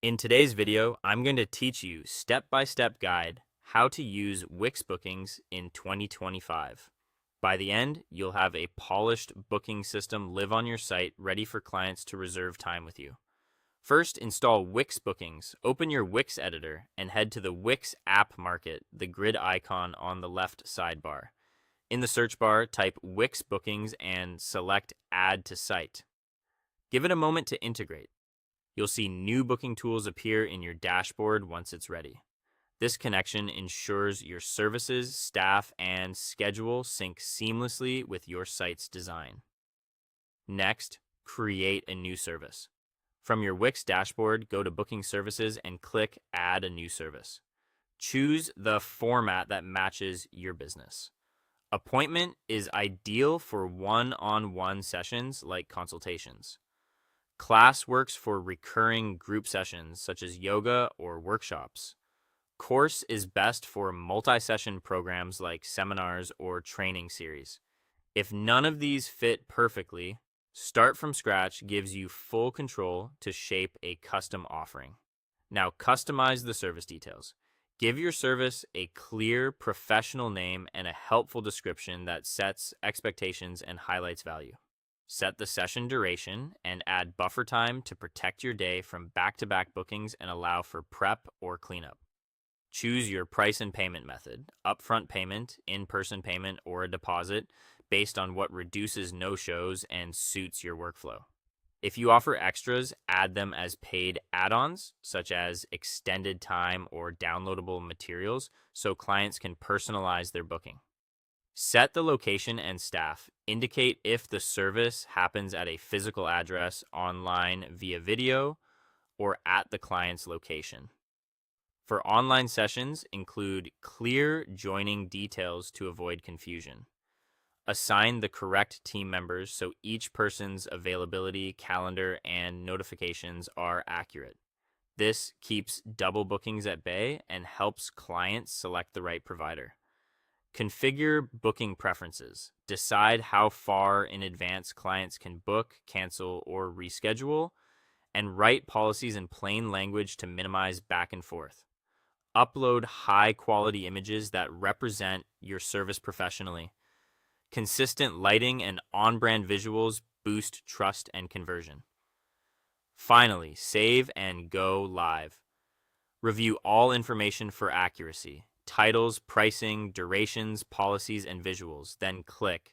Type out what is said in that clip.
In today's video, I'm going to teach you step-by-step guide how to use Wix bookings in 2025. By the end, you'll have a polished booking system live on your site ready for clients to reserve time with you. First, install Wix bookings. Open your Wix editor and head to the Wix app market, the grid icon on the left sidebar. In the search bar, type Wix bookings and select Add to Site. Give it a moment to integrate. You'll see new booking tools appear in your dashboard once it's ready. This connection ensures your services, staff, and schedule sync seamlessly with your site's design. Next, create a new service. From your Wix dashboard, go to Booking Services and click Add a new service. Choose the format that matches your business. Appointment is ideal for one-on-one sessions like consultations. Class works for recurring group sessions such as yoga or workshops. Course is best for multi-session programs like seminars or training series. If none of these fit perfectly, Start from Scratch gives you full control to shape a custom offering. Now customize the service details. Give your service a clear, professional name and a helpful description that sets expectations and highlights value. Set the session duration and add buffer time to protect your day from back-to-back bookings and allow for prep or cleanup. Choose your price and payment method, upfront payment, in-person payment, or a deposit based on what reduces no-shows and suits your workflow. If you offer extras, add them as paid add-ons, such as extended time or downloadable materials, so clients can personalize their booking. Set the location and staff. Indicate if the service happens at a physical address, online via video, or at the client's location. For online sessions, include clear joining details to avoid confusion. Assign the correct team members so each person's availability, calendar, and notifications are accurate. This keeps double bookings at bay and helps clients select the right provider. Configure booking preferences. Decide how far in advance clients can book, cancel, or reschedule, and write policies in plain language to minimize back and forth. Upload high-quality images that represent your service professionally. Consistent lighting and on-brand visuals boost trust and conversion. Finally, save and go live. Review all information for accuracy. Titles, pricing, durations, policies, and visuals. Then click